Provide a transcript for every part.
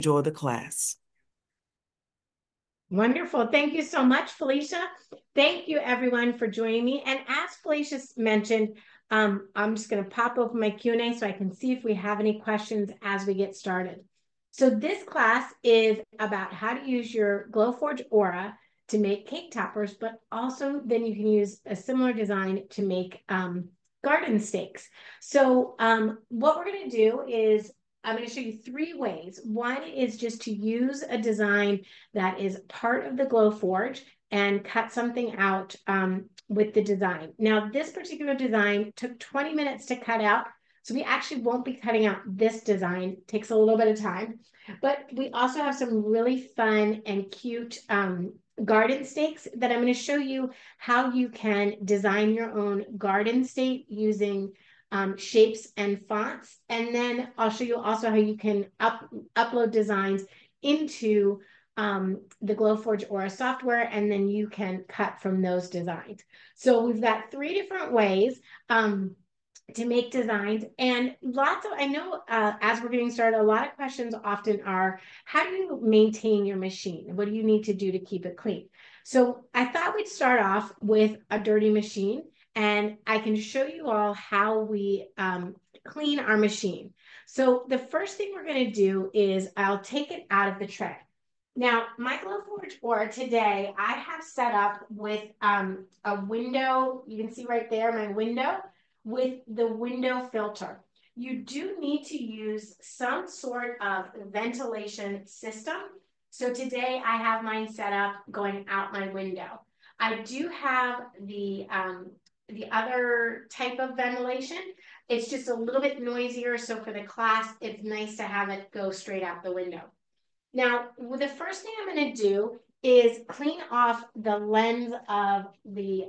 enjoy the class. Wonderful. Thank you so much, Felicia. Thank you, everyone, for joining me. And as Felicia mentioned, I'm just going to pop open my Q&A so I can see if we have any questions as we get started. So this class is about how to use your Glowforge Aura to make cake toppers, but also then you can use a similar design to make garden stakes. So what we're going to do is I'm going to show you 3 ways. One is just to use a design that is part of the Glowforge and cut something out with the design. Now, this particular design took 20 minutes to cut out, so we actually won't be cutting out this design. It takes a little bit of time, but we also have some really fun and cute garden stakes that I'm going to show you how you can design your own garden stake using shapes and fonts. And then I'll show you also how you can upload designs into the Glowforge Aura software, and then you can cut from those designs. So we've got 3 different ways to make designs, and I know as we're getting started, a lot of questions often are, how do you maintain your machine? What do you need to do to keep it clean? So I thought we'd start off with a dirty machine, and I can show you all how we clean our machine. So the first thing we're going to do is I'll take it out of the tray. Now, my Glowforge Aura today, I have set up with a window. You can see right there my window with the window filter. You do need to use some sort of ventilation system. So today I have mine set up going out my window. I do have the other type of ventilation. It's just a little bit noisier. So for the class, it's nice to have it go straight out the window. Now, the first thing I'm going to do is clean off the lens of the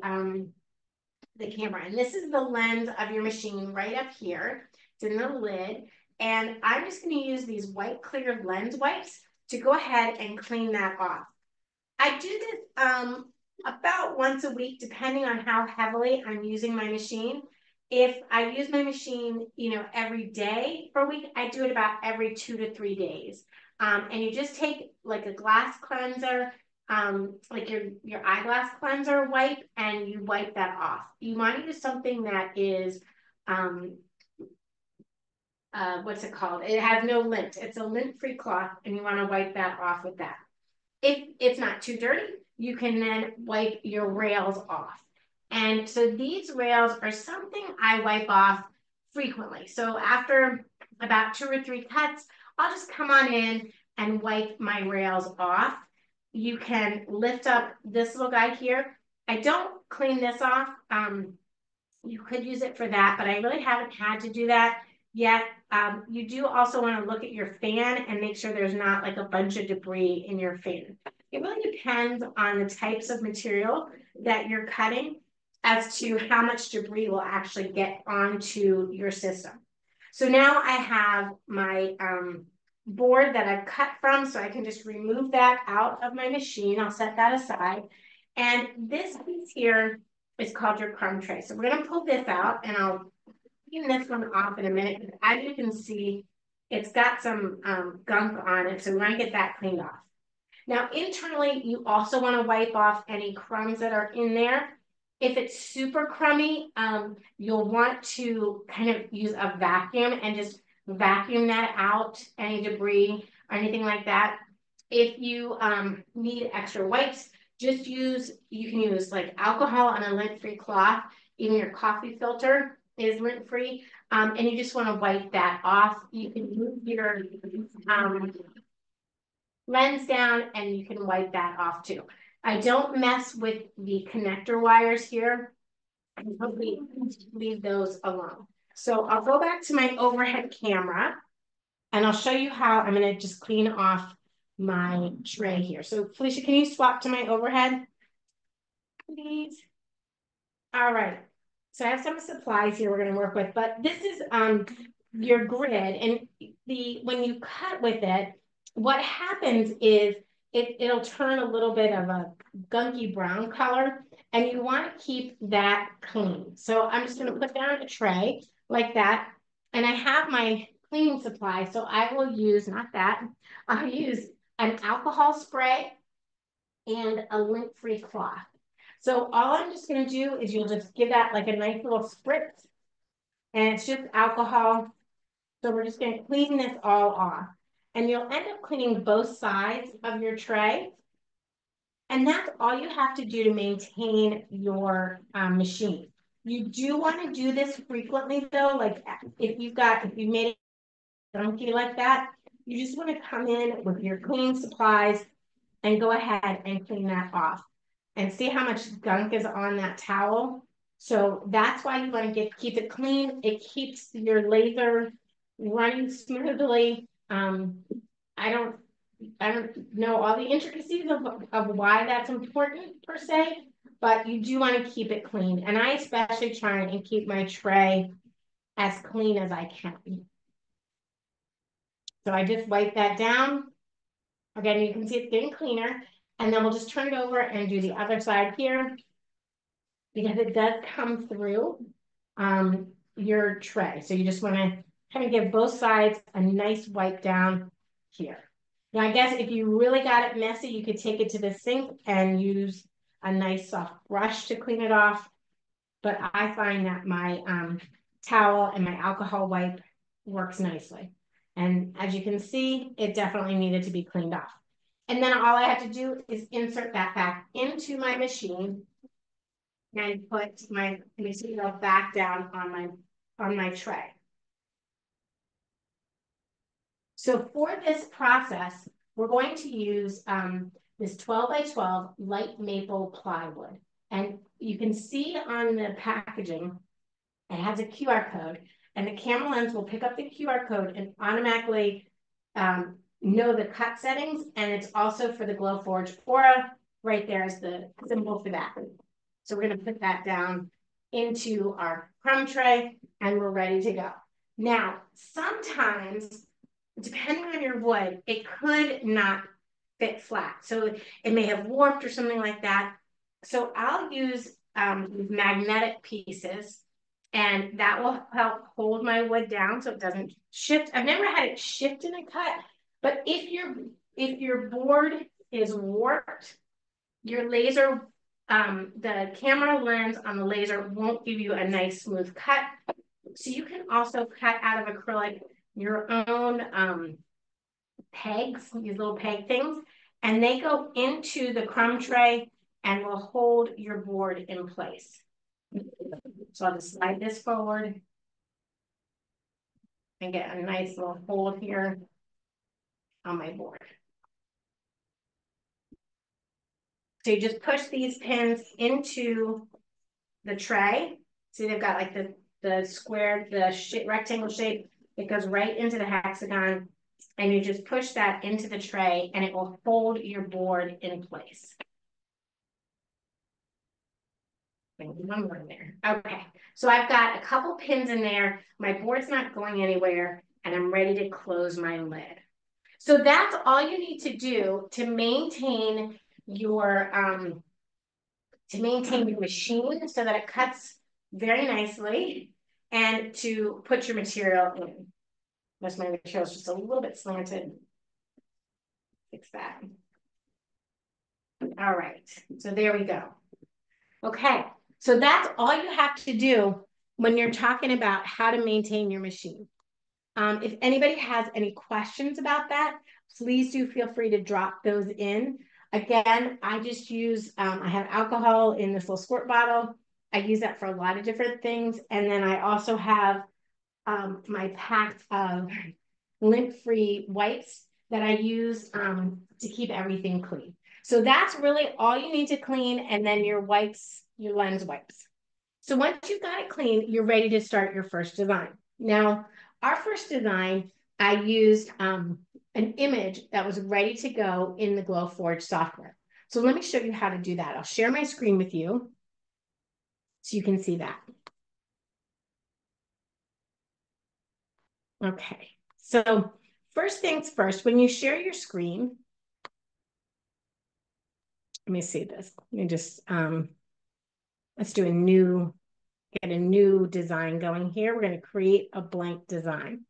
camera. And this is the lens of your machine right up here. It's in the lid. And I'm just going to use these white clear lens wipes to go ahead and clean that off. I do this about once a week, depending on how heavily I'm using my machine. If I use my machine, every day for a week, I do it about every 2 to 3 days. And you just take like a glass cleanser, like your eyeglass cleanser wipe, and you wipe that off. You want to use something that is, what's it called? It has no lint. It's a lint-free cloth, and you want to wipe that off with that. If it's not too dirty, you can then wipe your rails off. And so these rails are something I wipe off frequently. So after about 2 or 3 cuts, I'll just come on in and wipe my rails off. You can lift up this little guy here. I don't clean this off. You could use it for that, but I really haven't had to do that yet. You do also want to look at your fan and make sure there's not like a bunch of debris in your fan. It really depends on the types of material that you're cutting as to how much debris will actually get onto your system. So now I have my board that I've cut from, so I can just remove that out of my machine. I'll set that aside. And this piece here is called your crumb tray. So we're going to pull this out, and I'll clean this one off in a minute. As you can see, it's got some gunk on it, so we're going to get that cleaned off. Now, internally, you also want to wipe off any crumbs that are in there. If it's super crummy, you'll want to kind of use a vacuum and just vacuum that out, any debris or anything like that. If you need extra wipes, you can use like alcohol on a lint-free cloth. Even your coffee filter is lint-free, and you just want to wipe that off. You can move your lens down, and you can wipe that off too. I don't mess with the connector wires here. I totally leave those alone. So I'll go back to my overhead camera, and I'll show you how I'm going to just clean off my tray here. So Felicia, can you swap to my overhead, please? All right. So I have some supplies here we're going to work with, but this is your grid, and when you cut with it, what happens is it'll turn a little bit of a gunky brown color, and you want to keep that clean. So I'm just going to put down a tray like that, and I have my cleaning supply. So I will use, not that, I'll use an alcohol spray and a lint-free cloth. So all I'm just going to do is you'll just give that like a nice little spritz, and it's just alcohol. So we're just going to clean this all off, and you'll end up cleaning both sides of your tray. And that's all you have to do to maintain your machine. You do want to do this frequently though, like if you made it funky like that, you just want to come in with your cleaning supplies and go ahead and clean that off. And see how much gunk is on that towel. So that's why you want to keep it clean. It keeps your laser running smoothly. I don't know all the intricacies of why that's important per se, but you do want to keep it clean. And I especially try and keep my tray as clean as I can. So I just wipe that down. Again, you can see it's getting cleaner. And then we'll just turn it over and do the other side here, because it does come through your tray. So you just want to kind of give both sides a nice wipe down here. Now, I guess if you really got it messy, you could take it to the sink and use a nice soft brush to clean it off. But I find that my towel and my alcohol wipe works nicely. And as you can see, it definitely needed to be cleaned off. And then all I have to do is insert that back into my machine and put my material back down on my tray. So for this process, we're going to use this 12 by 12 light maple plywood. And you can see on the packaging, it has a QR code, and the camera lens will pick up the QR code and automatically know the cut settings. And it's also for the Glowforge Aura. Right there is the symbol for that. So we're going to put that down into our crumb tray, and we're ready to go. Now, sometimes, depending on your wood, it could not fit flat. So it may have warped or something like that. So I'll use magnetic pieces, and that will help hold my wood down so it doesn't shift. I've never had it shift in a cut, but if your board is warped, your laser, the camera lens on the laser won't give you a nice smooth cut. So you can also cut out of acrylic your own pegs, these little peg things, and they go into the crumb tray and will hold your board in place. So I'll just slide this forward and get a nice little hold here on my board. So you just push these pins into the tray. See, they've got like the square, the rectangle shape. It goes right into the hexagon, and you just push that into the tray, and it will hold your board in place. One more in there. Okay, so I've got a couple pins in there. My board's not going anywhere, and I'm ready to close my lid. So that's all you need to do to maintain your machine so that it cuts very nicely, and to put your material in. Most of my material is just a little bit slanted. Fix that. All right, so there we go. Okay, so that's all you have to do when you're talking about how to maintain your machine. If anybody has any questions about that, please do feel free to drop those in. Again, I just use, I have alcohol in this little squirt bottle. I use that for a lot of different things. And then I also have my pack of lint-free wipes that I use to keep everything clean. So that's really all you need to clean, and then your wipes, your lens wipes. So once you've got it clean, you're ready to start your first design. Now, our first design, I used an image that was ready to go in the Glowforge software. So let me show you how to do that. I'll share my screen with you so you can see that. Okay, so first things first, when you share your screen, let me see this. Let me just, let's do get a new design going here. We're going to create a blank design.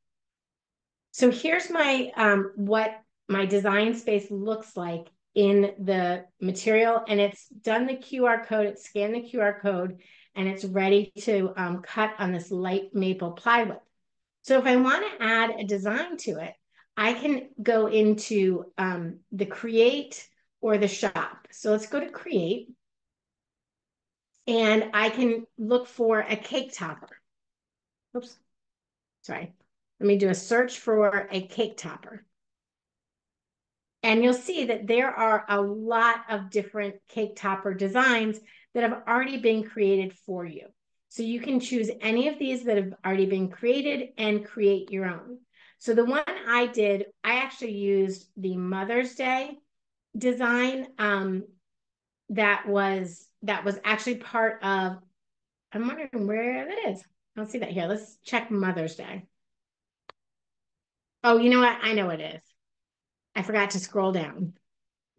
So here's my what my design space looks like in the material, and it's done the QR code, it's scanned the QR code, and it's ready to cut on this light maple plywood. So if I want to add a design to it, I can go into the create or the shop. So let's go to create, and I can look for a cake topper. Oops, sorry. Let me do a search for a cake topper. And you'll see that there are a lot of different cake topper designs that have already been created for you. So you can choose any of these that have already been created and create your own. So the one I did, I actually used the Mother's Day design that was actually part of, I'm wondering where that is. I don't see that here. Let's check Mother's Day. Oh, you know what? I know it is. I forgot to scroll down.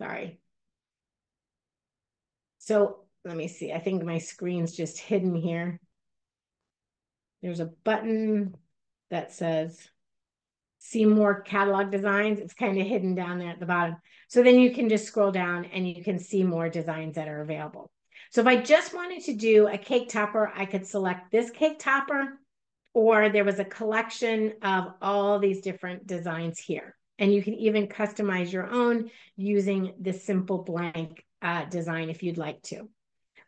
Sorry. So let me see. I think my screen's just hidden here. There's a button that says see more catalog designs. It's kind of hidden down there at the bottom. So then you can just scroll down and you can see more designs that are available. So if I just wanted to do a cake topper, I could select this cake topper, or there was a collection of all these different designs here. And you can even customize your own using this simple blank design if you'd like to.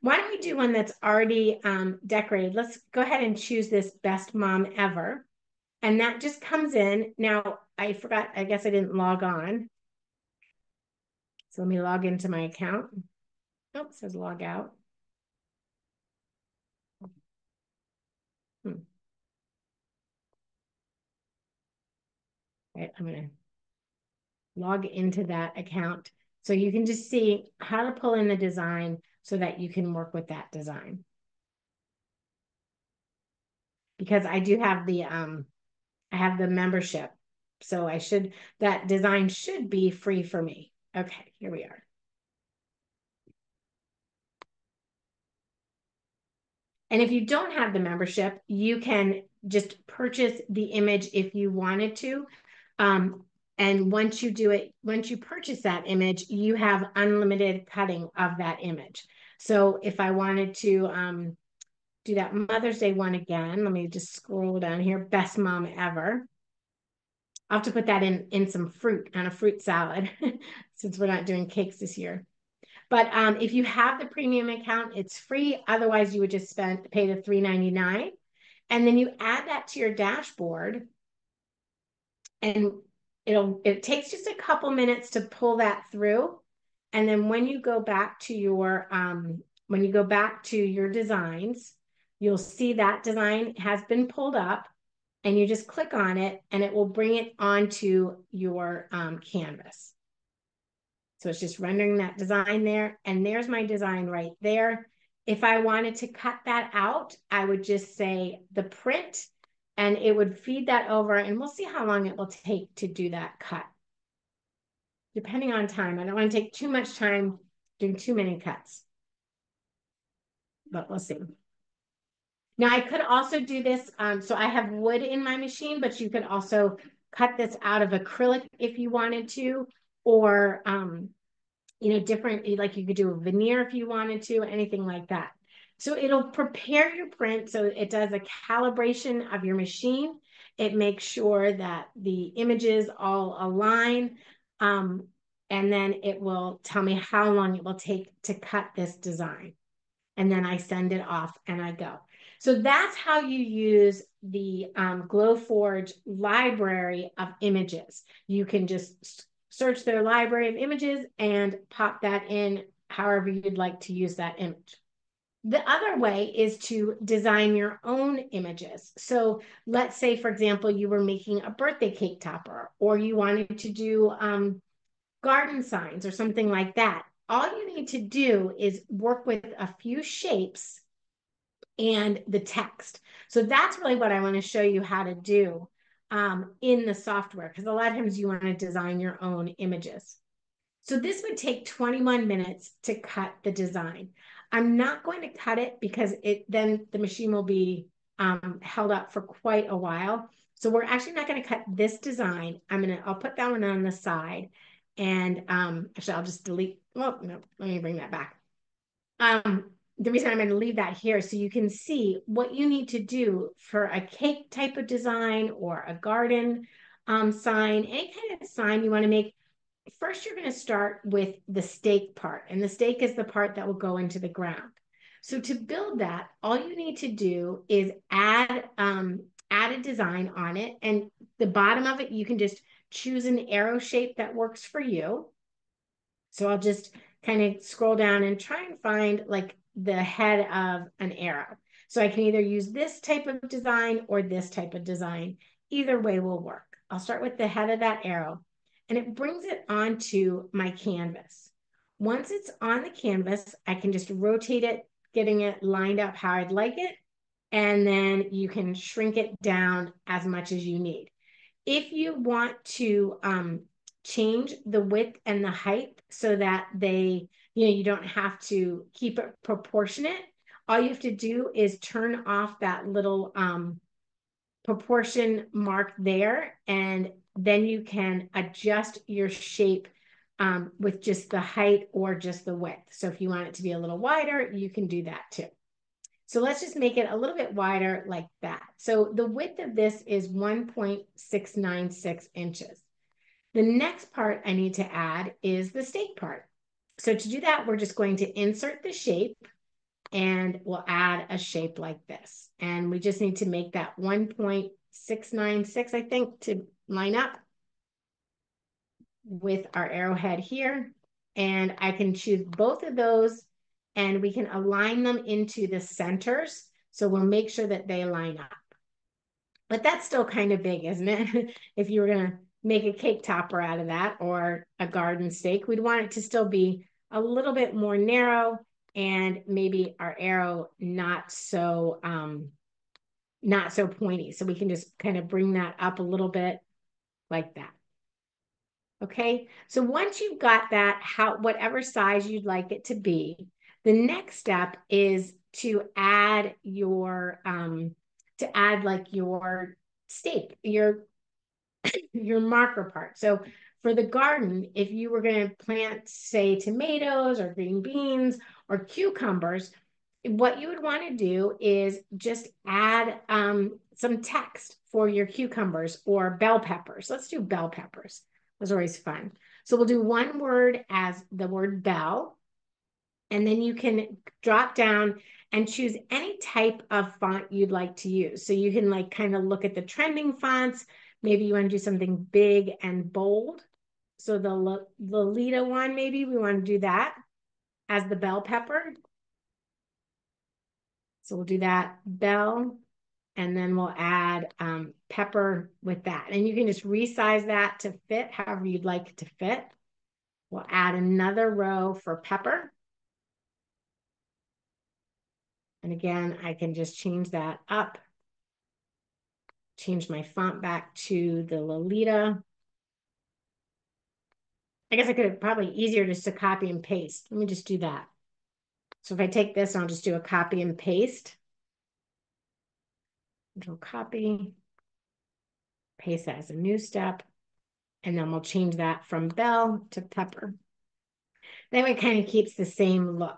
Why don't we do one that's already decorated? Let's go ahead and choose this Best Mom Ever. And that just comes in. Now, I forgot, I guess I didn't log on. So let me log into my account. Oh, it says log out. Okay, I'm going to log into that account. So you can just see how to pull in the design so that you can work with that design. Because I do have the I have the membership. So that design should be free for me. Okay, here we are. And if you don't have the membership, you can just purchase the image if you wanted to. And once you purchase that image, you have unlimited cutting of that image. So if I wanted to do that Mother's Day one again, let me just scroll down here, Best Mom Ever. I'll have to put that in some fruit on a fruit salad since we're not doing cakes this year. But if you have the premium account, it's free. Otherwise, you would just pay the $3.99. And then you add that to your dashboard. And it takes just a couple minutes to pull that through. And then when you go back to your designs, you'll see that design has been pulled up, and you just click on it and it will bring it onto your canvas. So it's just rendering that design there. And there's my design right there. If I wanted to cut that out, I would just say the print, and it would feed that over, and we'll see how long it will take to do that cut. Depending on time. I don't want to take too much time doing too many cuts. But we'll see. Now I could also do this. So I have wood in my machine, but you could also cut this out of acrylic if you wanted to, or different, like you could do a veneer if you wanted to, anything like that. So it'll prepare your print. So it does a calibration of your machine. It makes sure that the images all align. And then it will tell me how long it will take to cut this design. And then I send it off and I go. So that's how you use the Glowforge library of images. You can just search their library of images and pop that in however you'd like to use that image. The other way is to design your own images. So let's say, for example, you were making a birthday cake topper, or you wanted to do garden signs or something like that. All you need to do is work with a few shapes and the text. So that's really what I want to show you how to do in the software, because a lot of times you want to design your own images. So this would take 21 minutes to cut the design. I'm not going to cut it because then the machine will be held up for quite a while. So we're actually not going to cut this design. I'll put that one on the side. And actually, I'll just delete. Well, no, let me bring that back. The reason I'm going to leave that here so you can see what you need to do for a cake type of design or a garden sign, any kind of sign you want to make. First, you're going to start with the stake part, and the stake is the part that will go into the ground. So to build that, all you need to do is add a design on it, and the bottom of it, you can just choose an arrow shape that works for you. So I'll just kind of scroll down and try and find like the head of an arrow. So I can either use this type of design or this type of design. Either way will work. I'll start with the head of that arrow, and it brings it onto my canvas. Once it's on the canvas, I can just rotate it, getting it lined up how I'd like it, and then you can shrink it down as much as you need. If you want to change the width and the height so that you don't have to keep it proportionate, all you have to do is turn off that little proportion mark there, and then you can adjust your shape with just the height or just the width. So if you want it to be a little wider, you can do that too. So let's just make it a little bit wider like that. So the width of this is 1.696 inches. The next part I need to add is the stake part. So to do that, we're just going to insert the shape, and we'll add a shape like this. And we just need to make that 1.696, I think, to line up with our arrowhead here. And I can choose both of those, and we can align them into the centers. So we'll make sure that they line up. But that's still kind of big, isn't it? If you were going to make a cake topper out of that or a garden stake, we'd want it to still be a little bit more narrow, and maybe our arrow not so pointy. So we can just kind of bring that up a little bit like that. Okay, so once you've got that, whatever size you'd like it to be, the next step is to add your like your stake, your marker part. So for the garden, if you were going to plant, say, tomatoes or green beans or cucumbers, what you would want to do is just add some text for your cucumbers or bell peppers. Let's do bell peppers. Those are always fun. So we'll do one word as the word bell, and then you can drop down and choose any type of font you'd like to use. So you can like kind of look at the trending fonts. Maybe you want to do something big and bold. So the Lolita one, maybe we want to do that as the bell pepper. So we'll do that, bell, and then we'll add pepper with that. And you can just resize that to fit however you'd like it to fit. We'll add another row for pepper. And again, I can just change that up, change my font back to the Lolita. I guess I could probably easier just to copy and paste. Let me just do that. So if I take this, I'll just do a copy and paste. Control copy, paste that as a new step, and then we'll change that from bell to pepper. That way it kind of keeps the same look.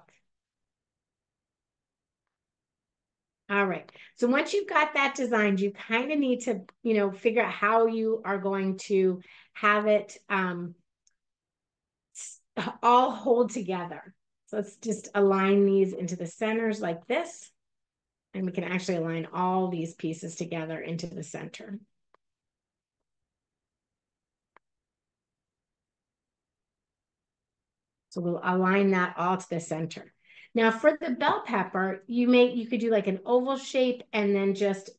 All right. So once you've got that designed, you kind of need to, figure out how you are going to have it all hold together. So let's just align these into the centers like this. And we can actually align all these pieces together into the center. So we'll align that all to the center. Now for the bell pepper, you could do like an oval shape and then just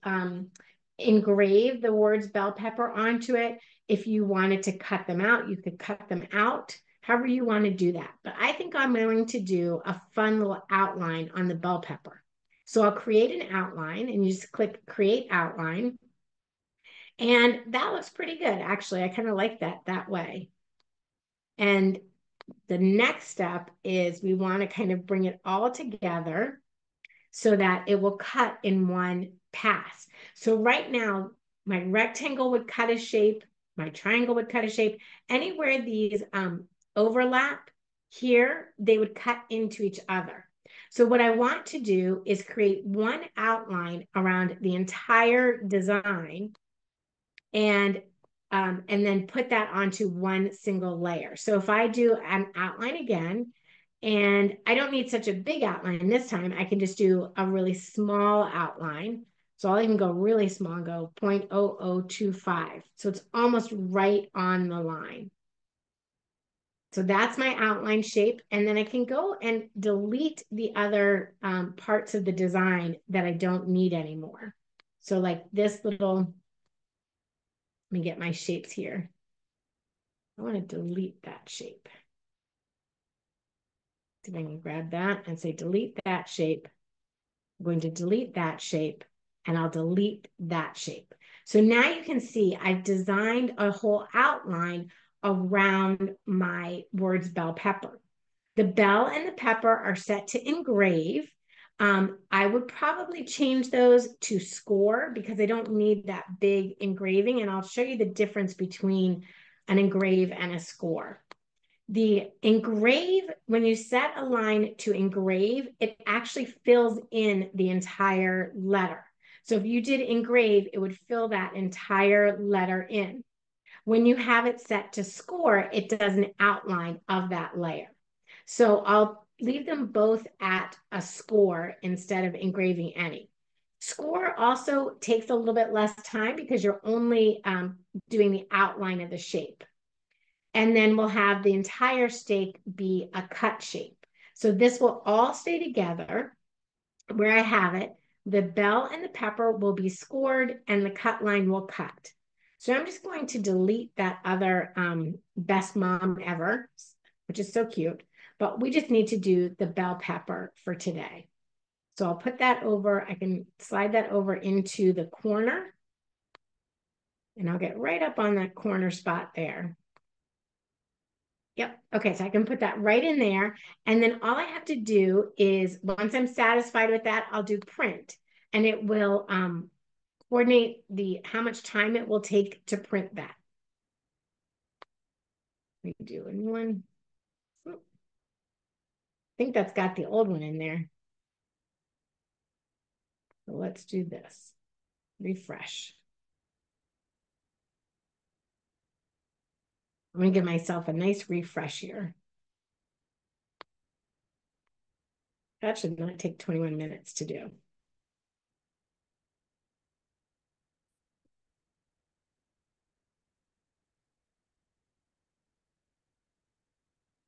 engrave the words bell pepper onto it. If you wanted to cut them out, you could cut them out, however you want to do that. But I think I'm going to do a fun little outline on the bell pepper. So I'll create an outline, and you just click create outline. And that looks pretty good, actually. I kind of like that way. And the next step is we want to kind of bring it all together so that it will cut in one pass. So right now, my rectangle would cut a shape, my triangle would cut a shape. Anywhere these overlap here, they would cut into each other. So what I want to do is create one outline around the entire design and then put that onto one single layer. So if I do an outline again, and I don't need such a big outline this time, I can just do a really small outline. So I'll even go really small and go 0.0025. So it's almost right on the line. So that's my outline shape. And then I can go and delete the other parts of the design that I don't need anymore. So like this little, let me get my shapes here. I want to delete that shape. See if I can grab that and say delete that shape. I'm going to delete that shape and I'll delete that shape. So now you can see I've designed a whole outline around my words bell pepper. The bell and the pepper are set to engrave. I would probably change those to score because I don't need that big engraving, and I'll show you the difference between an engrave and a score. The engrave, when you set a line to engrave, it actually fills in the entire letter. So if you did engrave, it would fill that entire letter in. When you have it set to score, it does an outline of that layer. So I'll leave them both at a score instead of engraving any. Score also takes a little bit less time because you're only doing the outline of the shape. And then we'll have the entire stake be a cut shape. So this will all stay together where I have it. The bell and the pepper will be scored and the cut line will cut. So I'm just going to delete that other best mom ever, which is so cute, but we just need to do the bell pepper for today. So I'll put that over, I can slide that over into the corner and I'll get right up on that corner spot there. Yep. Okay, so I can put that right in there. And then all I have to do is, once I'm satisfied with that, I'll do print. And it will coordinate how much time it will take to print that. We do a new one. I think that's got the old one in there. So let's do this. Refresh. I'm going to give myself a nice refresh here. That should not take 21 minutes to do.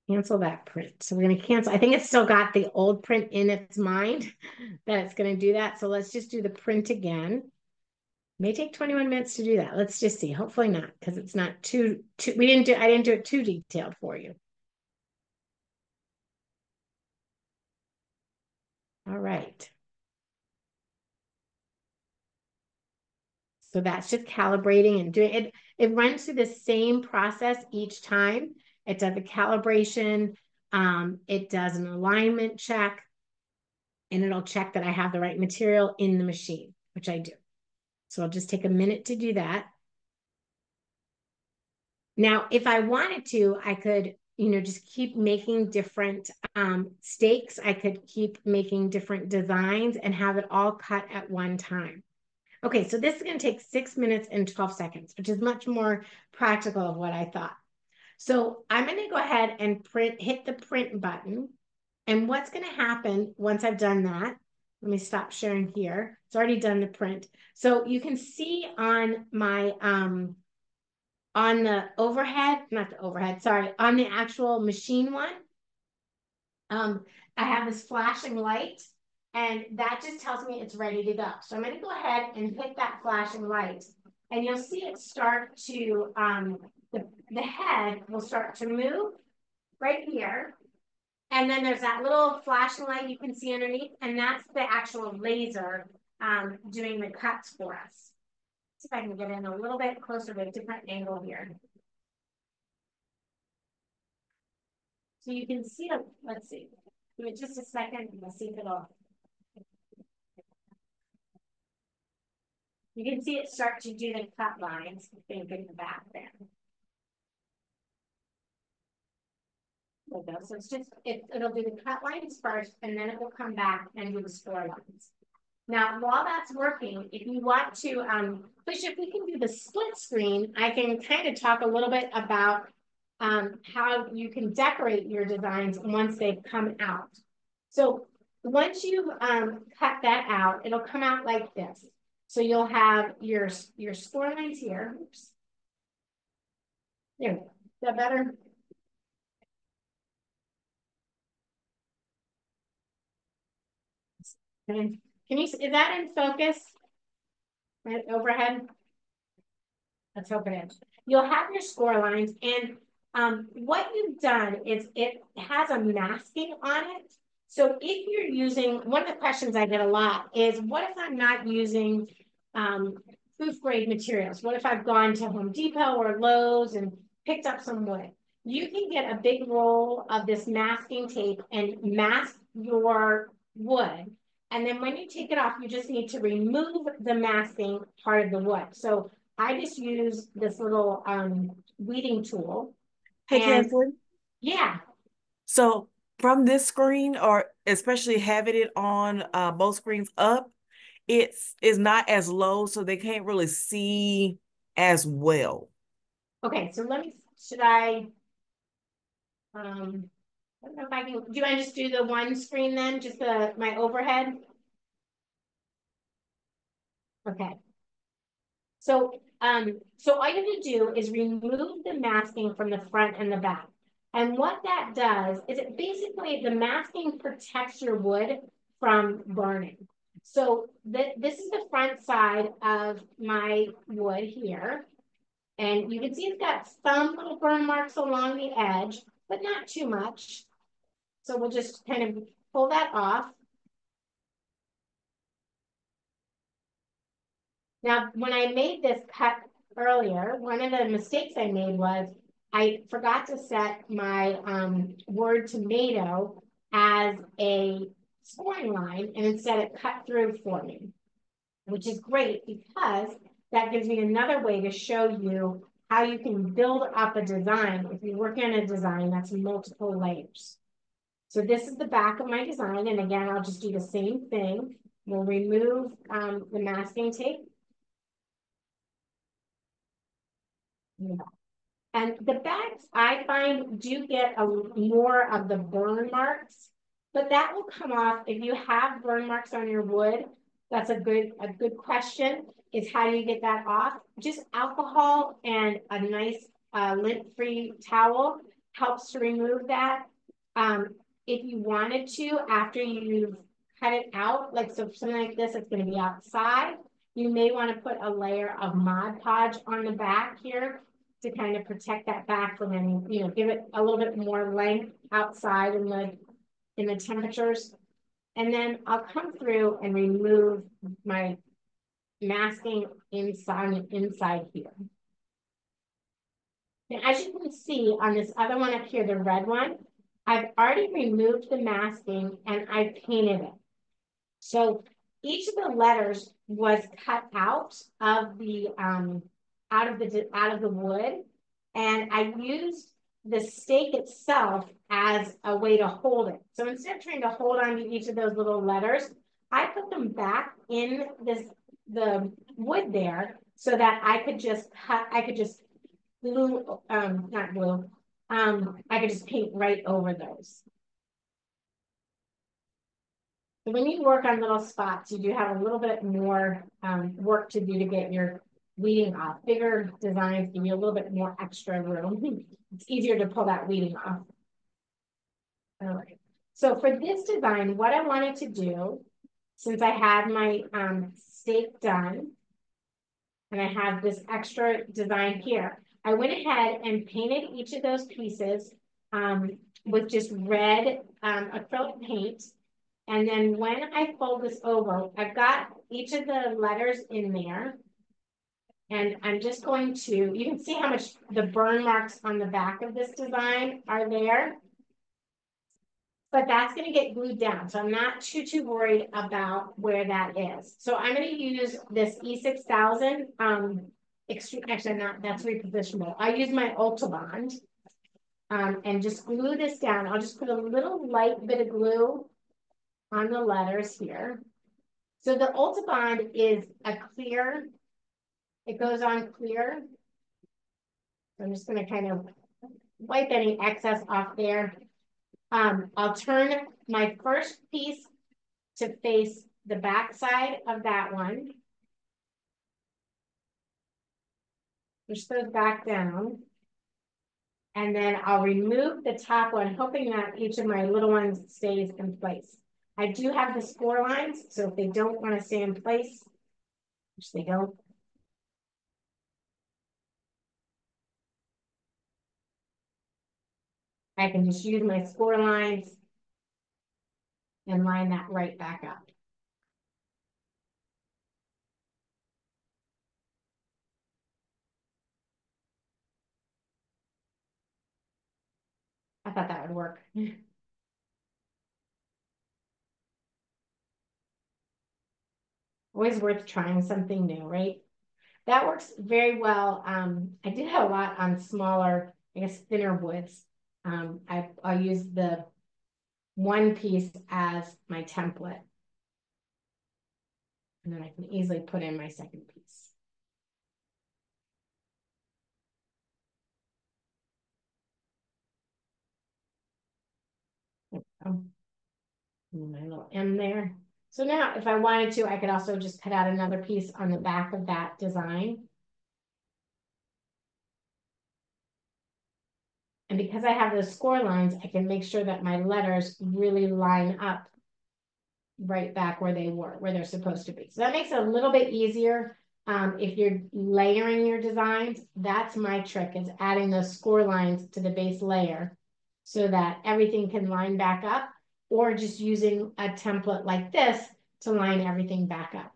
Cancel that print. So we're going to cancel. I think it's still got the old print in its mind that it's going to do that. So let's just do the print again. May take 21 minutes to do that. Let's just see. Hopefully not, because it's not too I didn't do it too detailed for you. All right. So that's just calibrating and doing it. It runs through the same process each time. It does a calibration. It does an alignment check, and it'll check that I have the right material in the machine, which I do. So I'll just take a minute to do that. Now, if I wanted to, I could, just keep making different stakes. I could keep making different designs and have it all cut at one time. Okay, so this is going to take 6 minutes and 12 seconds, which is much more practical of what I thought. So I'm going to go ahead and hit the print button. And what's going to happen once I've done that, let me stop sharing here. It's already done the print. So you can see on my, on the overhead, not the overhead, sorry, on the actual machine one, I have this flashing light. And that just tells me it's ready to go. So I'm going to go ahead and hit that flashing light. And you'll see it start to, the head will start to move right here. And then there's that little flashing light you can see underneath. And that's the actual laser doing the cuts for us. See if I can get in a little bit closer to a different angle here. So you can see, let's see. Give it just a second and we'll see if it'll. You can see it start to do the cut lines, I think, in the back there. There we go. So it's just, it'll do the cut lines first, and then it will come back and do the score lines. Now, while that's working, if you want to, Fish, if we can do the split screen, I can kind of talk a little bit about how you can decorate your designs once they've come out. So once you cut that out, it'll come out like this. So you'll have your score lines here. Oops. There we go. Is that better? Can you, is that in focus? Right overhead? Let's hope it is. You'll have your score lines, and what you've done is it has a masking on it. So if you're using, one of the questions I get a lot is, what if I'm not using Proofgrade materials? What if I've gone to Home Depot or Lowe's and picked up some wood? You can get a big roll of this masking tape and mask your wood. And then when you take it off, you just need to remove the masking part of the wood. So I just use this little weeding tool. Hey, Kathleen. Yeah. So from this screen, or especially having it on both screens up, it's not as low, so they can't really see as well. Okay, so let me, should I don't know if I can, do I just do the one screen then, just my overhead? Okay. So all you have to do is remove the masking from the front and the back. And what that does is it basically, the masking protects your wood from burning. So this is the front side of my wood here. And you can see it's got some little burn marks along the edge, but not too much. So we'll just kind of pull that off. Now, when I made this cut earlier, one of the mistakes I made was I forgot to set my word tomato as a scoring line, and instead it cut through for me, which is great because that gives me another way to show you how you can build up a design if you're working on a design that's multiple layers. So this is the back of my design, and again, I'll just do the same thing. We'll remove the masking tape. Yeah. And the backs, I find, do get more of the burn marks, but that will come off if you have burn marks on your wood. That's a good question, is how do you get that off? Just alcohol and a nice lint-free towel helps to remove that. If you wanted to, after you've cut it out, like so something like this, it's going to be outside. You may want to put a layer of Mod Podge on the back here to kind of protect that back from any, give it a little bit more length outside in the temperatures. And then I'll come through and remove my masking inside here. And as you can see on this other one up here, the red one, I've already removed the masking and I painted it. So each of the letters was cut out of the wood, and I used the stake itself as a way to hold it. So instead of trying to hold on to each of those little letters, I put them back in the wood there so that I could just glue, not glue, I could just paint right over those. So when you work on little spots, you do have a little bit more work to do to get your weeding off. Bigger designs give you a little bit more extra room. It's easier to pull that weeding off. All right. So for this design, what I wanted to do, since I had my stake done, and I have this extra design here, I went ahead and painted each of those pieces with just red acrylic paint. And then when I fold this over, I've got each of the letters in there. And I'm just going to, you can see how much the burn marks on the back of this design are there. but that's going to get glued down. So I'm not too worried about where that is. So I'm going to use this E6000, extreme, actually not, that's repositionable. I use my Ultabond, and just glue this down. I'll just put a little light bit of glue on the letters here. So the Ultabond is a clear, it goes on clear. So I'm just going to kind of wipe any excess off there. I'll turn my first piece to face the back side of that one. Push those back down. And then I'll remove the top one, hoping that each of my little ones stays in place. I do have the score lines, so if they don't want to stay in place, which they don't, I can just use my score lines and line that right back up. I thought that would work. Always worth trying something new, right? That works very well. I did have a lot on smaller, I guess, thinner woods. I'll use the one piece as my template. And then I can easily put in my second piece. My little M there. So now if I wanted to, I could also just cut out another piece on the back of that design. And because I have those score lines, I can make sure that my letters really line up right back where they were, where they're supposed to be. So that makes it a little bit easier. If you're layering your designs, that's my trick, is adding those score lines to the base layer so that everything can line back up, or just using a template like this to line everything back up.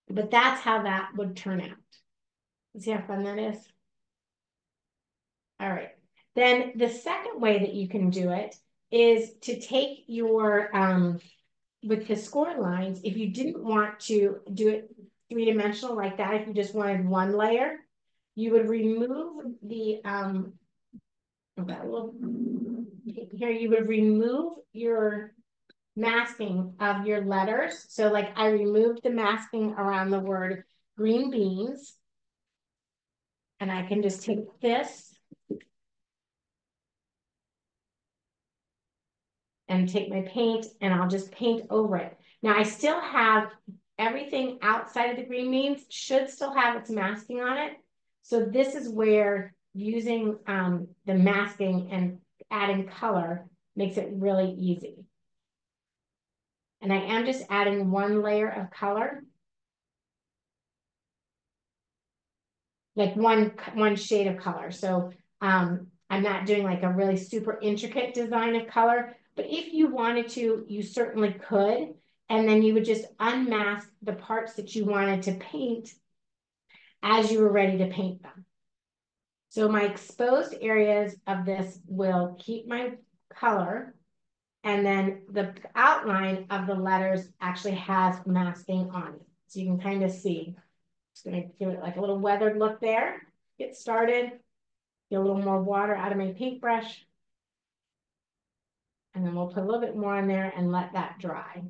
But that's how that would turn out. See how fun that is? All right. Then the second way that you can do it is to take your, with the score lines, if you didn't want to do it three-dimensional like that, if you just wanted one layer, you would remove the, here you would remove your masking of your letters. So like I removed the masking around the word green beans, and I can just take this and take my paint, and I'll just paint over it. Now I still have everything outside of the green beans should still have its masking on it. So this is where using the masking and adding color makes it really easy. And I am just adding one layer of color. Like one shade of color. So I'm not doing like a really super intricate design of color, but if you wanted to, you certainly could. And then you would just unmask the parts that you wanted to paint as you were ready to paint them. So my exposed areas of this will keep my color, and then the outline of the letters actually has masking on it. So you can kind of see. Just gonna give it like a little weathered look there. Get started. Get a little more water out of my paintbrush. And then we'll put a little bit more on there and let that dry.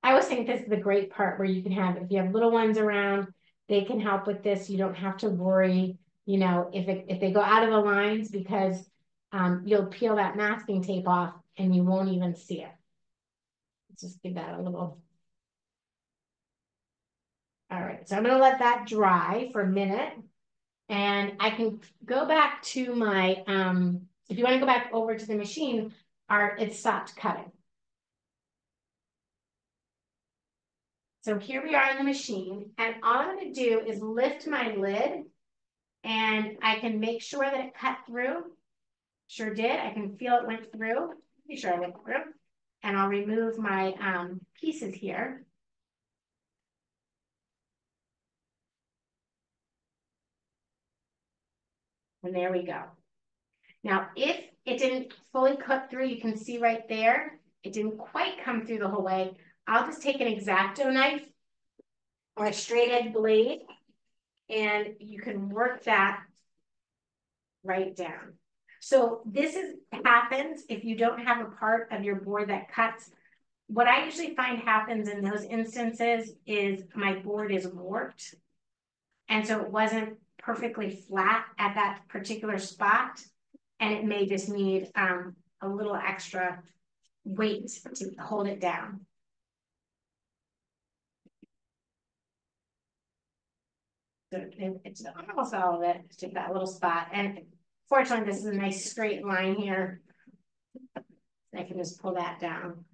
I always think this is the great part where you can have, if you have little ones around, they can help with this. You don't have to worry, you know, if they go out of the lines, because you'll peel that masking tape off and you won't even see it. Let's just give that a little. All right, so I'm gonna let that dry for a minute. And I can go back to my, if you want to go back over to the machine, it stopped cutting. So here we are in the machine, and all I'm going to do is lift my lid, and I can make sure that it cut through. Sure did. I can feel it went through. Be sure it went through. And I'll remove my pieces here. And there we go. Now, if it didn't fully cut through, you can see right there, it didn't quite come through the whole way. I'll just take an X-Acto knife or a straight edge blade, and you can work that right down. So this happens if you don't have a part of your board that cuts. What I usually find happens in those instances is my board is warped. And so it wasn't perfectly flat at that particular spot. And it may just need a little extra weight to hold it down. So it's almost all of it, it's just that little spot. And fortunately, this is a nice straight line here. I can just pull that down.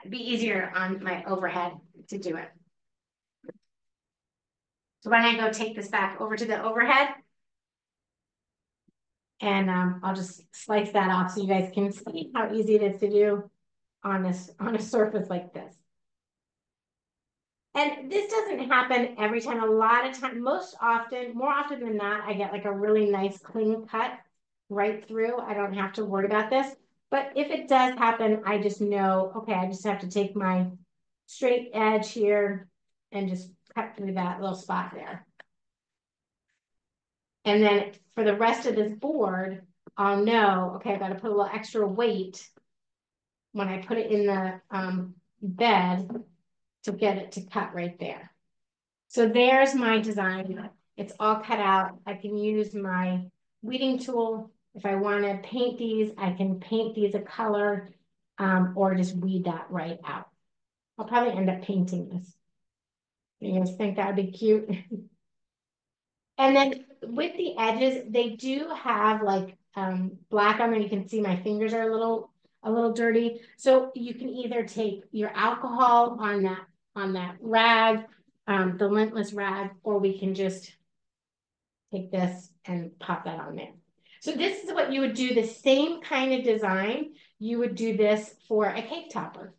It'd be easier on my overhead to do it. So why don't I go take this back over to the overhead? And I'll just slice that off so you guys can see how easy it is to do on a surface like this. And this doesn't happen every time. A lot of time, more often than not, I get like a really nice clean cut right through. I don't have to worry about this. But if it does happen, I just know, okay, I just have to take my straight edge here and just cut through that little spot there. And then for the rest of this board, I'll know, okay, I've got to put a little extra weight when I put it in the bed to get it to cut right there. So there's my design. It's all cut out. I can use my weeding tool. If I want to paint these, I can paint these a color or just weed that right out. I'll probably end up painting this. You guys think that would be cute? And then with the edges, they do have like black on them. You can see my fingers are a little dirty. So you can either take your alcohol on that rag, the lintless rag, or we can just take this and pop that on there. So this is what you would do, the same kind of design. You would do this for a cake topper.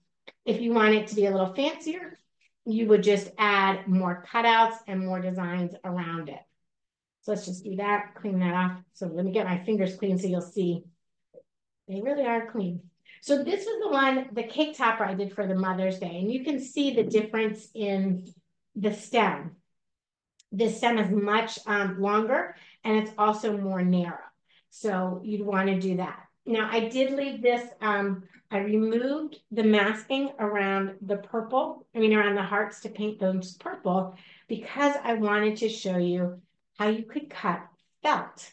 If you want it to be a little fancier, you would just add more cutouts and more designs around it. So let's just do that, clean that off. So let me get my fingers clean so you'll see. They really are clean. So this was the cake topper I did for the Mother's Day. And you can see the difference in the stem. This stem is much longer and it's also more narrow. So you'd want to do that. Now I did leave this, I removed the masking around the purple, around the hearts to paint those purple because I wanted to show you how you could cut felt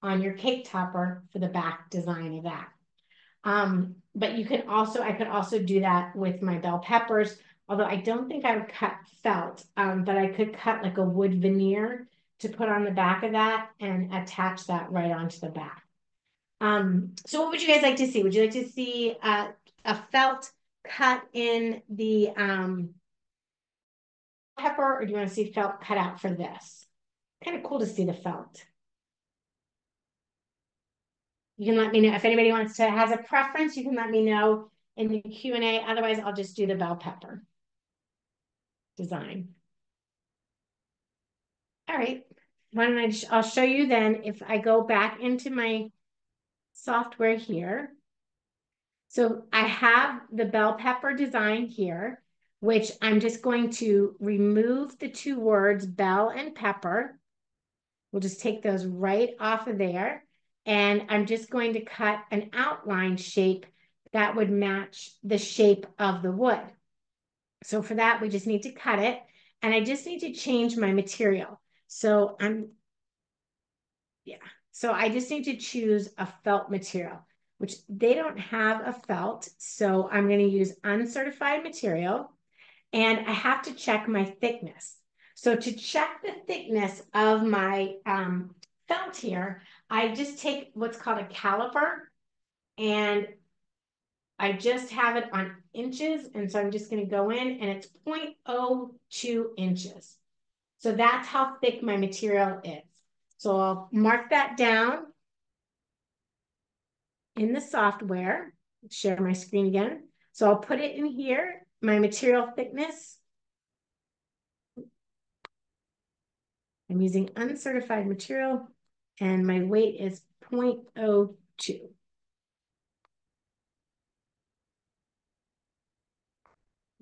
on your cake topper for the back design of that. But I could also do that with my bell peppers, although I don't think I would cut felt, but I could cut like a wood veneer to put on the back of that and attach that right onto the back. So what would you guys like to see? Would you like to see a felt cut in the pepper, or do you want to see felt cut out for this? Kind of cool to see the felt. You can let me know if anybody has a preference. You can let me know in the Q&A. Otherwise, I'll just do the bell pepper design. All right. I'll show you then if I go back into my software here. So I have the bell pepper design here, which I'm just going to remove the two words bell and pepper. We'll just take those right off of there. And I'm just going to cut an outline shape that would match the shape of the wood. So for that, we just need to cut it. And I just need to change my material. So So I just need to choose a felt material, which they don't have a felt. So I'm going to use uncertified material. And I have to check my thickness. So to check the thickness of my felt here, I just take what's called a caliper and I just have it on inches. And so I'm just going to go in and it's 0.02 inches. So that's how thick my material is. So I'll mark that down in the software, share my screen again. So I'll put it in here, my material thickness. I'm using uncertified material and my weight is 0.02.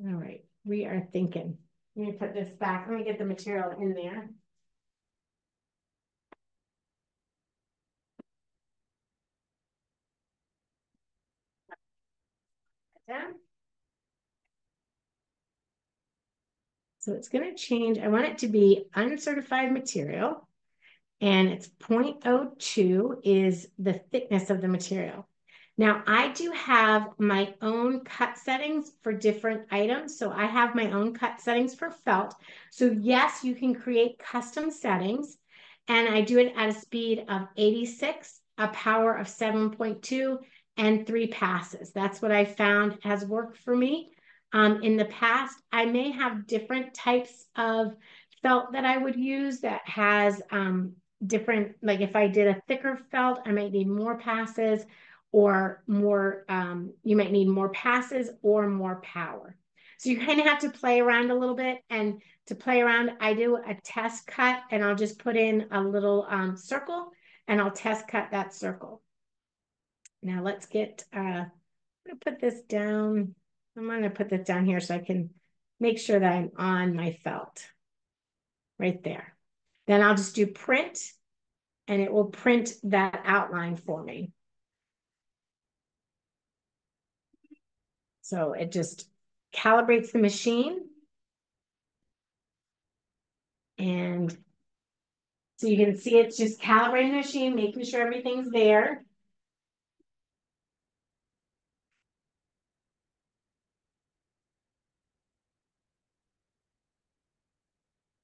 All right, we are thinking. Let me put this back. Let me get the material in there. Down. So it's going to change. I want it to be uncertified material, and it's 0.02 is the thickness of the material. Now, I do have my own cut settings for different items. So I have my own cut settings for felt. So yes, you can create custom settings, and I do it at a speed of 86, a power of 7.2, and 3 passes. That's what I found has worked for me. In the past, I may have different types of felt that I would use that has different, like if I did a thicker felt, I might need more passes or more, you might need more passes or more power. So you kind of have to play around a little bit. And to play around, I do a test cut and I'll just put in a little circle and I'll test cut that circle. Now let's get, I'm going to put this down. I'm going to put this down here so I can make sure that I'm on my felt right there. Then I'll just do print and it will print that outline for me. So it just calibrates the machine. And so you can see it's just calibrating the machine, making sure everything's there.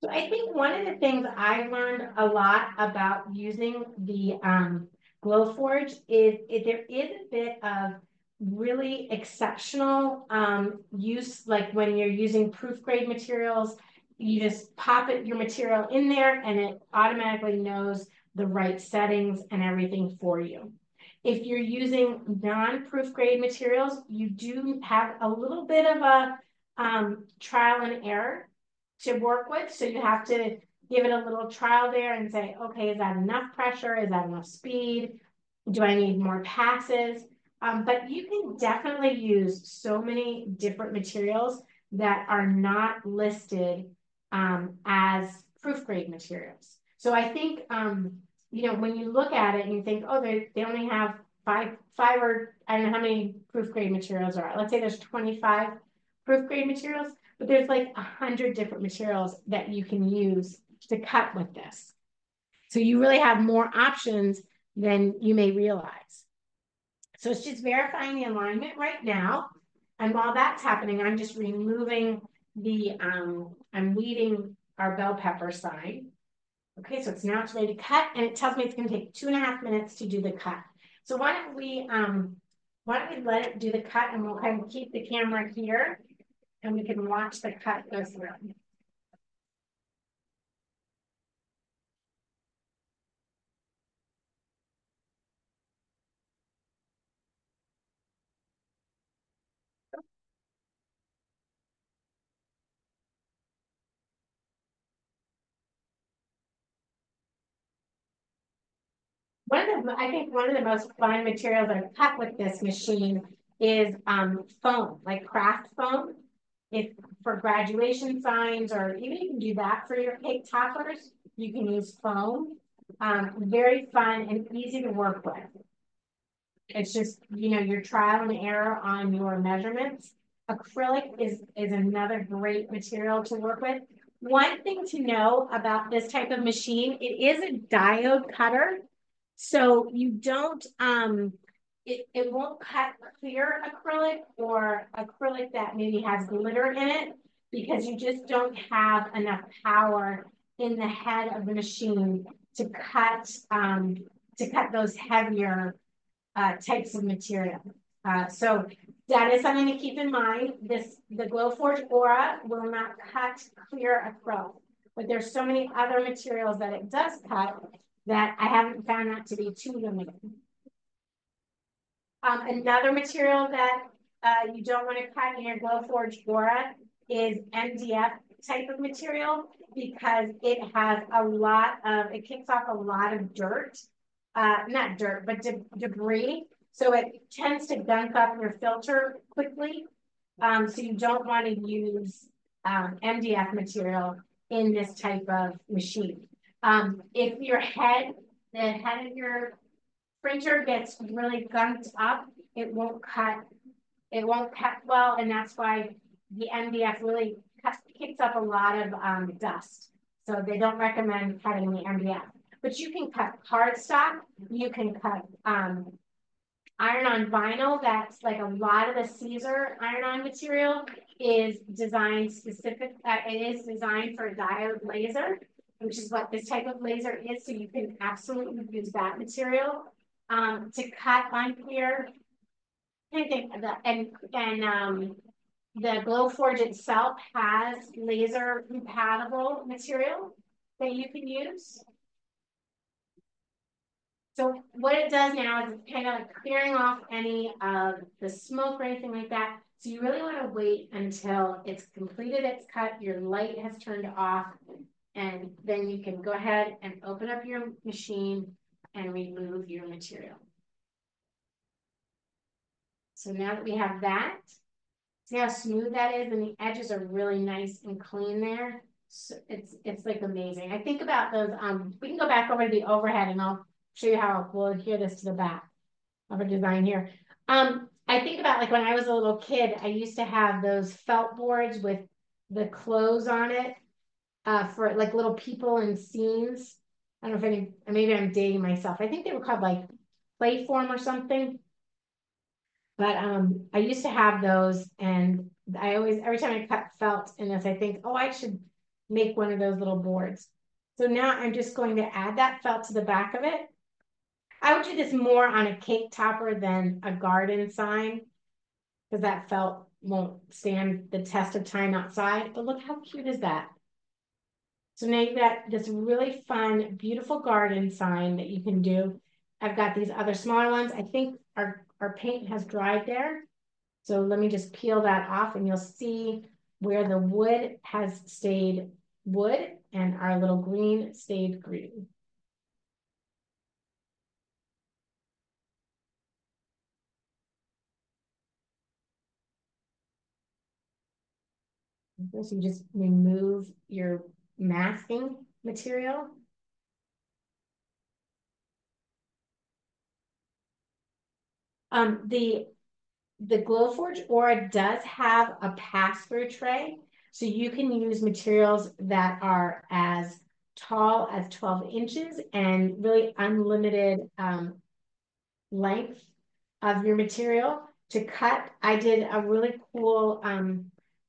So I think one of the things I learned a lot about using the Glowforge is there is a bit of really exceptional use, like when you're using Proofgrade materials, you just pop your material in there and it automatically knows the right settings and everything for you. If you're using non-Proofgrade materials, you do have a little bit of a trial and error to work with. So you have to give it a little trial there and say, okay, is that enough pressure? Is that enough speed? Do I need more passes? But you can definitely use so many different materials that are not listed as Proofgrade materials. So I think, you know, when you look at it and you think, oh, they only have five or I don't know how many Proofgrade materials are. Let's say there's 25 Proofgrade materials, but there's like 100 different materials that you can use to cut with this. So you really have more options than you may realize. So it's just verifying the alignment right now. And while that's happening, I'm just removing the, I'm weeding our bell pepper sign. Okay, so it's ready to cut, and it tells me it's going to take 2.5 minutes to do the cut. So why don't we let it do the cut, and we'll kind of keep the camera here, and we can watch the cut go through. I think one of the most fun materials I've cut with this machine is foam, like craft foam. If for graduation signs, or even you can do that for your cake toppers, you can use foam. Very fun and easy to work with. It's just, you know, your trial and error on your measurements. Acrylic is another great material to work with. One thing to know about this type of machine, it is a diode cutter. So you don't, it won't cut clear acrylic or acrylic that maybe has glitter in it, because you just don't have enough power in the head of the machine to cut those heavier types of material. So that is something to keep in mind. The Glowforge Aura will not cut clear acrylic, but there's so many other materials that it does cut that I haven't found that to be too limiting. Another material that you don't want to cut in your Glowforge Aura is MDF type of material because it has a lot of, it kicks off a lot of dirt, not dirt, but debris. So it tends to gunk up your filter quickly. So you don't want to use MDF material in this type of machine. If your the head of your printer gets really gunked up, it won't cut well, and that's why the MDF really kicks up a lot of dust. So they don't recommend cutting the MDF. But you can cut cardstock, you can cut iron-on vinyl. That's like a lot of the Caesar iron-on material is designed specific, it is designed for a diode laser, which is what this type of laser is. So you can absolutely use that material to cut on here. I think the Glowforge itself has laser compatible material that you can use. So what it does now is it's kind of like clearing off any of the smoke or anything like that. So you really want to wait until it's completed its cut, your light has turned off, and then you can go ahead and open up your machine and remove your material. So now that we have that, see how smooth that is, and the edges are really nice and clean there. So it's like amazing. I think about those. We can go back over to the overhead, and I'll show you how we'll adhere this to the back of a design here. I think about like when I was a little kid, I used to have those felt boards with the clothes on it for like little people and scenes. I don't know if maybe I'm dating myself. I think they were called like Playform or something. But I used to have those, and I always, every time I cut felt in this, I think, oh, I should make one of those little boards. So now I'm just going to add that felt to the back of it. I would do this more on a cake topper than a garden sign, because that felt won't stand the test of time outside. But look how cute is that? So now you've got this really fun, beautiful garden sign that you can do. I've got these other smaller ones. I think our paint has dried there. So let me just peel that off, and you'll see where the wood has stayed wood and our little green stayed green. So you just remove your masking material. The Glowforge Aura does have a pass-through tray, so you can use materials that are as tall as 12 inches and really unlimited length of your material to cut. I did a really cool,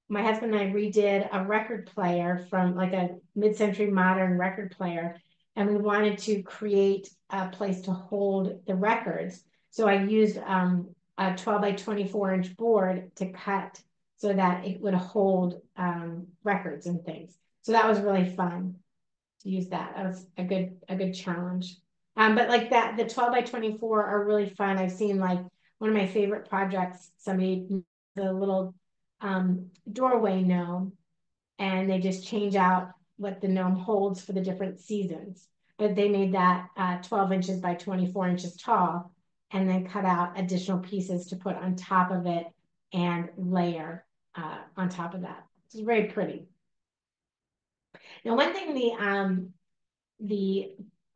my husband and I redid a record player from like a mid-century modern record player, and we wanted to create a place to hold the records. So I used a 12 by 24 inch board to cut so that it would hold records and things. So that was really fun to use that. That was a good challenge. But like that, the 12 by 24 are really fun. I've seen like one of my favorite projects, somebody, the little doorway gnome, and they just change out what the gnome holds for the different seasons. But they made that 12 inches by 24 inches tall, and then cut out additional pieces to put on top of it and layer on top of that. It's very pretty. Now, one thing the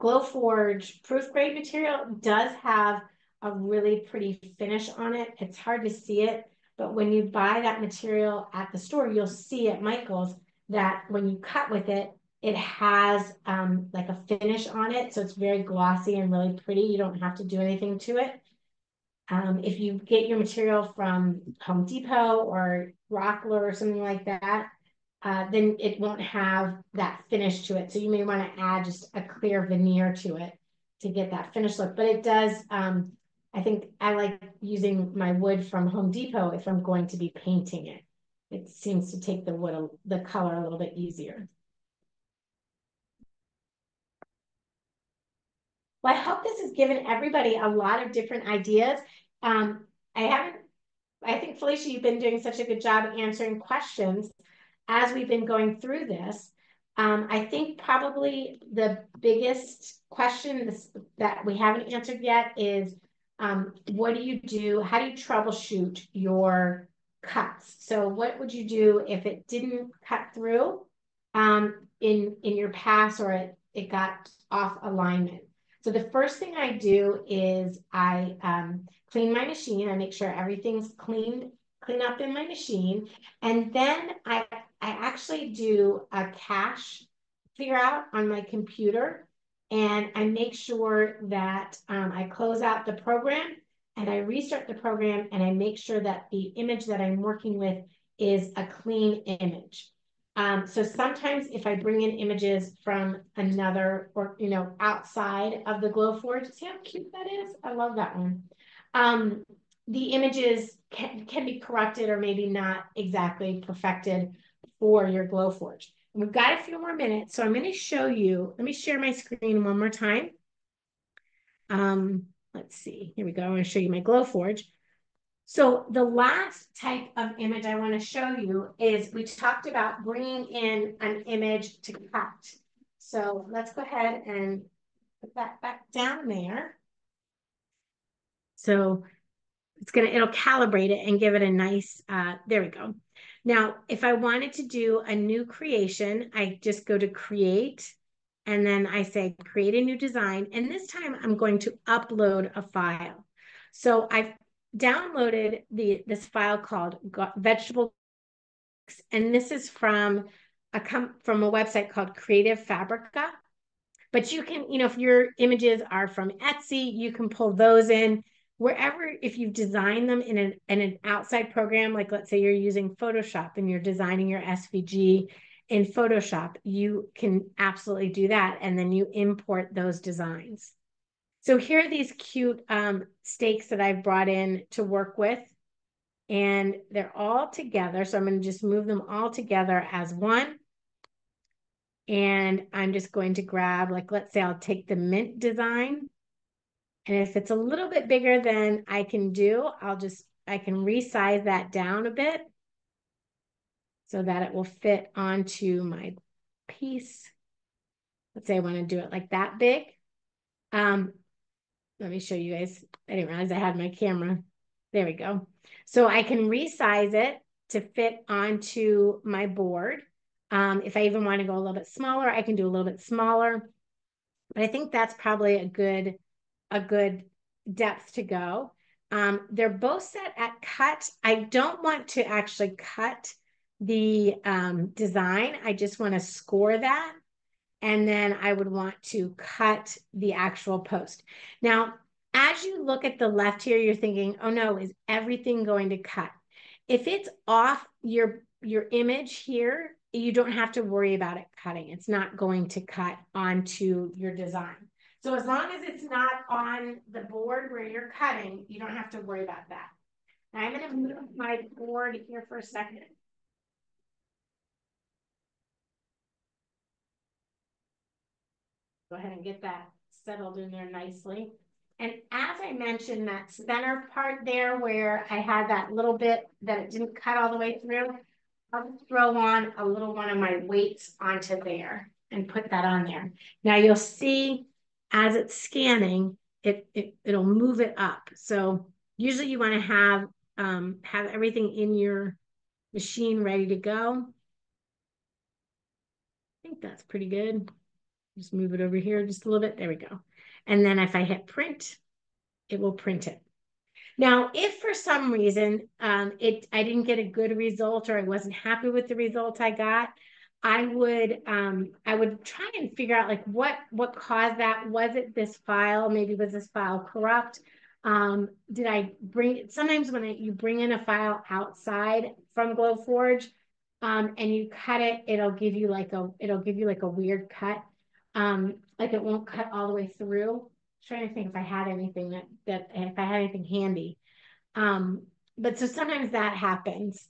Glowforge Proofgrade material does have a really pretty finish on it. It's hard to see it, but when you buy that material at the store, you'll see at Michael's that when you cut with it, it has like a finish on it. So it's very glossy and really pretty. You don't have to do anything to it. If you get your material from Home Depot or Rockler or something like that, then it won't have that finish to it. So you may want to add just a clear veneer to it to get that finished look. But it does, I think I like using my wood from Home Depot if I'm going to be painting it. It seems to take the wood, the color a little bit easier. Well, I hope this has given everybody a lot of different ideas. I think, Felicia, you've been doing such a good job answering questions. as we've been going through this, I think probably the biggest question that we haven't answered yet is, what do you do? How do you troubleshoot your cuts? So what would you do if it didn't cut through in your pass, or it got off alignment? So the first thing I do is I clean my machine. I make sure everything's clean up in my machine. And then I actually do a cache figure out on my computer, and I make sure that I close out the program and I restart the program, and I make sure that the image that I'm working with is a clean image. So sometimes if I bring in images from another, or outside of the Glowforge, see how cute that is? I love that one. The images can be corrected or maybe not exactly perfected for your Glowforge. And we've got a few more minutes, so I'm going to show you. Let me share my screen one more time. Let's see. Here we go. I'm going to show you my Glowforge. So the last type of image I want to show you is, we talked about bringing in an image to cut. So let's go ahead and put that back down there. So it'll calibrate it and give it a nice, there we go. Now, if I wanted to do a new creation, I just go to create, and then I say create a new design. And this time I'm going to upload a file. So I've downloaded this file called vegetable, and this is from a website called Creative Fabrica. But you can, if your images are from Etsy, you can pull those in wherever. If you've designed them in an outside program, like let's say you're using Photoshop and you're designing your SVG in Photoshop, you can absolutely do that. And then you import those designs. So here are these cute stakes that I've brought in to work with, and they're all together. So I'm going to just move them all together as one. And I'm just going to grab, like, let's say I'll take the mint design. And if it's a little bit bigger than I can do, I can resize that down a bit so that it will fit onto my piece. Let's say I want to do it like that big. Let me show you guys. I didn't realize I had my camera. There we go. So I can resize it to fit onto my board. If I even want to go a little bit smaller, I can do a little bit smaller. But I think that's probably a good depth to go. They're both set at cut. I don't want to actually cut the design. I just want to score that. And then I would want to cut the actual post. Now, as you look at the left here, you're thinking, oh no, is everything going to cut? If it's off your image here, you don't have to worry about it cutting. It's not going to cut onto your design. So as long as it's not on the board where you're cutting, you don't have to worry about that. Now I'm going to move my board here for a second. Go ahead and get that settled in there nicely. And as I mentioned, that center part there where I had that little bit that it didn't cut all the way through, I'll throw on a little one of my weights onto there and put that on there. Now you'll see as it's scanning, it'll move it up. So usually you want to have everything in your machine ready to go. I think that's pretty good. Just move it over here just a little bit. There we go. And then if I hit print, it will print it. Now, if for some reason I didn't get a good result, or I wasn't happy with the result I got, I would try and figure out like what caused that. Was it this file? Maybe was this file corrupt? Did I bring? Sometimes when you bring in a file outside from Glowforge, and you cut it, it'll give you like a weird cut. Like it won't cut all the way through. I'm trying to think if I had anything if I had anything handy. But so sometimes that happens.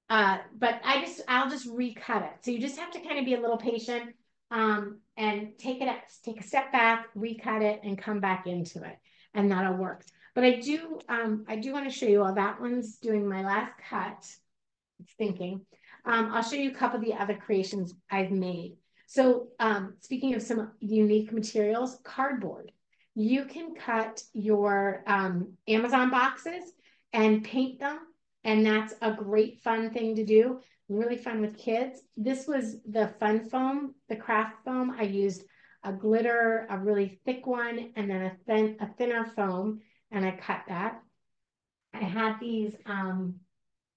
But I'll just recut it. So you just have to kind of be a little patient, and take a step back, recut it, and come back into it, and that'll work. But I do want to show you all that one's doing my last cut. It's thinking. I'll show you a couple of the other creations I've made. So speaking of some unique materials, cardboard. You can cut your Amazon boxes and paint them. And that's a great fun thing to do. Really fun with kids. This was the fun foam, the craft foam. I used a glitter, a really thick one, and then a thinner foam, and I cut that. I had these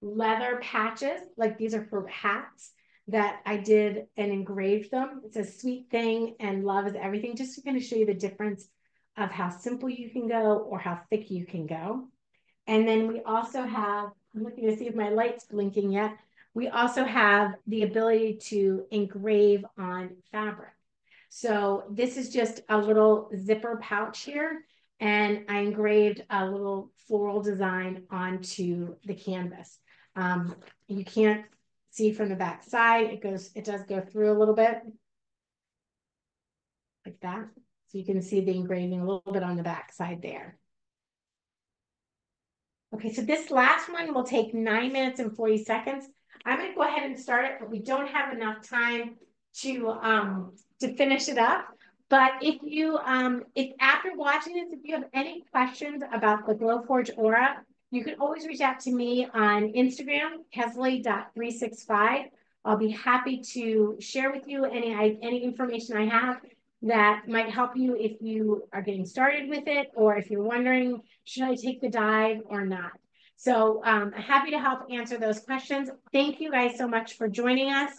leather patches, like these are for hats that I did and engraved them. It's a sweet thing, and love is everything, just to kind of show you the difference of how simple you can go or how thick you can go. And then we also have, I'm looking to see if my light's blinking yet. We also have the ability to engrave on fabric. So this is just a little zipper pouch here, and I engraved a little floral design onto the canvas. You can't see from the back side. It does go through a little bit like that. So you can see the engraving a little bit on the back side there. Okay, so this last one will take 9 minutes and 40 seconds. I'm going to go ahead and start it, but we don't have enough time to finish it up. But if after watching this, if you have any questions about the Glowforge Aura, you can always reach out to me on Instagram, kesley.365. I'll be happy to share with you any information I have that might help you if you are getting started with it, or if you're wondering, should I take the dive or not? So I'm happy to help answer those questions. Thank you guys so much for joining us.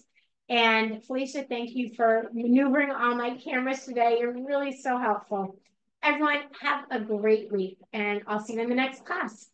And Felicia, thank you for maneuvering all my cameras today. You're really so helpful. Everyone, have a great week, and I'll see you in the next class.